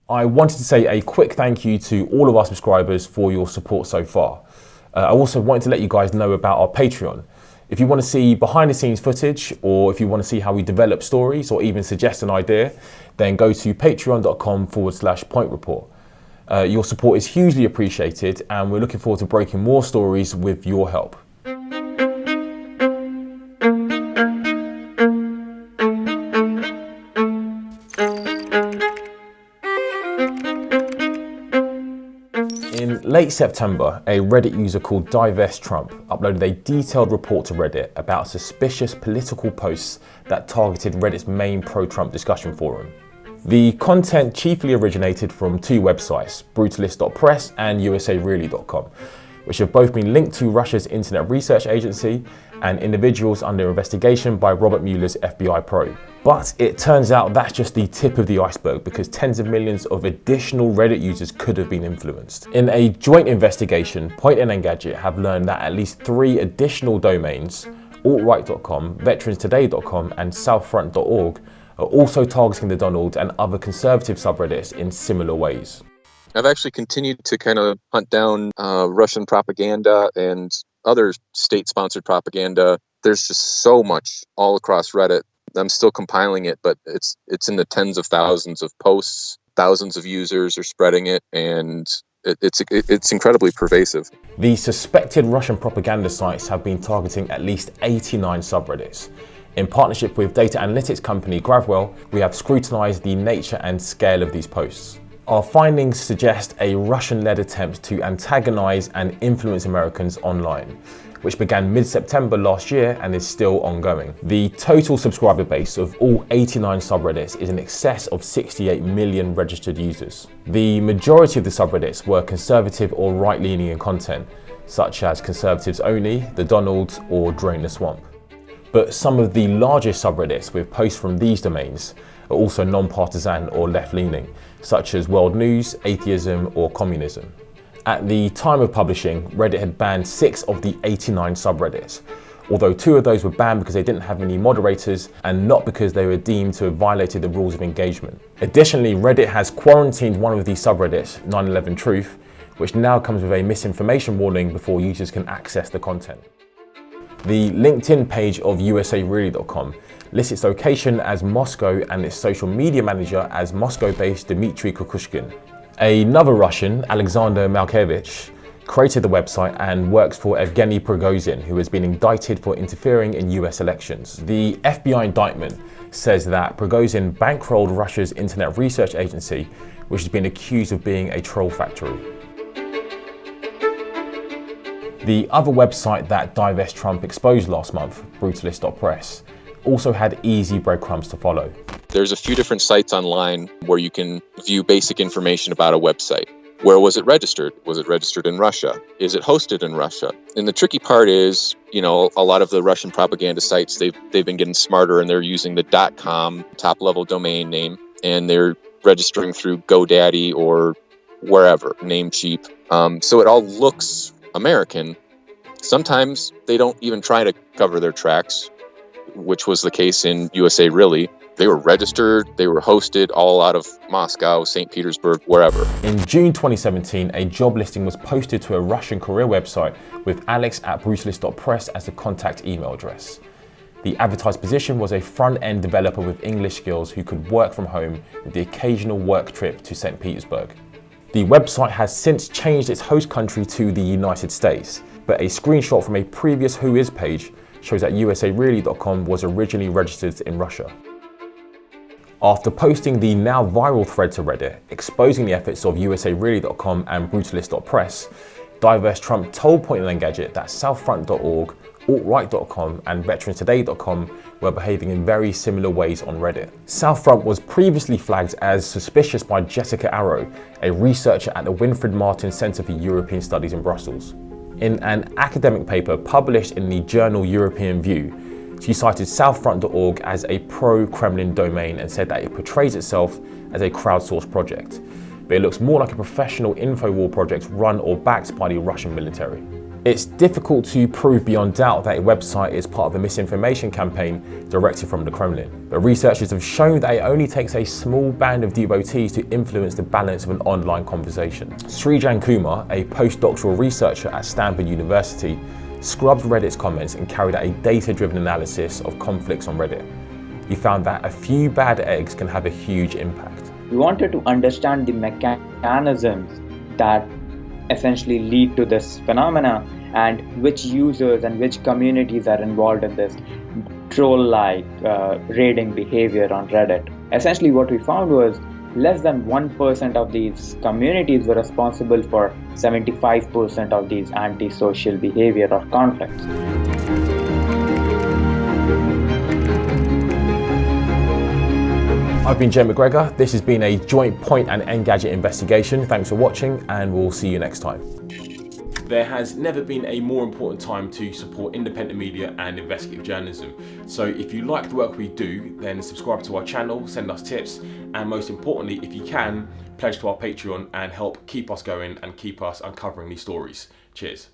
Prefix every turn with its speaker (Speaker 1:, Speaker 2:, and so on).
Speaker 1: I wanted to say a quick thank you to all of our subscribers for your support so far. I also wanted to let you guys know about our Patreon. If you want to see behind the scenes footage, or if you want to see how we develop stories, or even suggest an idea, then go to patreon.com/point report. Your support is hugely appreciated, and we're looking forward to breaking more stories with your help. In late September, a Reddit user called Divest Trump uploaded a detailed report to Reddit about suspicious political posts that targeted Reddit's main pro-Trump discussion forum. The content chiefly originated from two websites, brutalist.press and usareally.com, which have both been linked to Russia's Internet Research Agency and individuals under investigation by Robert Mueller's FBI probe. But it turns out that's just the tip of the iceberg, because tens of millions of additional Reddit users could have been influenced. In a joint investigation, Point and Engadget have learned that at least 3 additional domains, altright.com, veteranstoday.com and southfront.org, are also targeting the Donald and other conservative subreddits in similar ways.
Speaker 2: I've actually continued to kind of hunt down Russian propaganda and other state-sponsored propaganda. There's just so much all across Reddit. I'm still compiling it, but it's in the tens of thousands of posts. Thousands of users are spreading it, and it's incredibly pervasive.
Speaker 1: The suspected Russian propaganda sites have been targeting at least 89 subreddits. In partnership with data analytics company Gravwell, we have scrutinized the nature and scale of these posts. Our findings suggest a Russian-led attempt to antagonize and influence Americans online, which began mid-September last year and is still ongoing. The total subscriber base of all 89 subreddits is in excess of 68 million registered users. The majority of the subreddits were conservative or right-leaning in content, such as Conservatives Only, The Donald, or Drain the Swamp. But some of the largest subreddits with posts from these domains are also non-partisan or left-leaning, such as World News, Atheism, or Communism. At the time of publishing, Reddit had banned 6 of the 89 subreddits, although 2 of those were banned because they didn't have any moderators and not because they were deemed to have violated the rules of engagement. Additionally, Reddit has quarantined one of these subreddits, 9/11 Truth, which now comes with a misinformation warning before users can access the content. The LinkedIn page of usareally.com lists its location as Moscow and its social media manager as Moscow-based Dmitry Kukushkin. Another Russian, Alexander Malkevich, created the website and works for Evgeny Prigozhin, who has been indicted for interfering in US elections. The FBI indictment says that Prigozhin bankrolled Russia's Internet Research Agency, which has been accused of being a troll factory. The other website that Divest Trump exposed last month, brutalist.press, also had easy breadcrumbs to follow.
Speaker 2: There's a few different sites online where you can view basic information about a website. Where was it registered? Was it registered in Russia? Is it hosted in Russia? And the tricky part is, a lot of the Russian propaganda sites, they've been getting smarter, and they're using the .com top-level domain name, and they're registering through GoDaddy or wherever, Namecheap. So it all looks American. Sometimes they don't even try to cover their tracks, which was the case in USA Really. They were registered, they were hosted all out of Moscow, St. Petersburg, wherever.
Speaker 1: In June 2017, a job listing was posted to a Russian career website with alex@brutalist.press as the contact email address. The advertised position was a front-end developer with English skills who could work from home with the occasional work trip to St. Petersburg. The website has since changed its host country to the United States, but a screenshot from a previous Who Is page shows that usareally.com was originally registered in Russia. After posting the now viral thread to Reddit, exposing the efforts of usareally.com and brutalist.press, Divest Trump told Point and Engadget that southfront.org, altright.com and veteranstoday.com were behaving in very similar ways on Reddit. Southfront was previously flagged as suspicious by Jessica Arrow, a researcher at the Winfried Martin Centre for European Studies in Brussels. In an academic paper published in the journal European View, she cited southfront.org as a pro-Kremlin domain and said that it portrays itself as a crowdsourced project, but it looks more like a professional infowar project run or backed by the Russian military. It's difficult to prove beyond doubt that a website is part of a misinformation campaign directed from the Kremlin. But researchers have shown that it only takes a small band of devotees to influence the balance of an online conversation. Srijan Kumar, a postdoctoral researcher at Stanford University, scrubbed Reddit's comments and carried out a data-driven analysis of conflicts on Reddit. He found that a few bad eggs can have a huge impact.
Speaker 3: We wanted to understand the mechanisms that essentially lead to this phenomena and which users and which communities are involved in this troll-like raiding behavior on Reddit. Essentially what we found was less than 1% of these communities were responsible for 75% of these antisocial behavior or conflicts.
Speaker 1: I've been Jay McGregor. This has been a joint Point and Engadget investigation. Thanks for watching, and we'll see you next time. There has never been a more important time to support independent media and investigative journalism. So if you like the work we do, then subscribe to our channel, send us tips, and most importantly, if you can, pledge to our Patreon and help keep us going and keep us uncovering these stories. Cheers.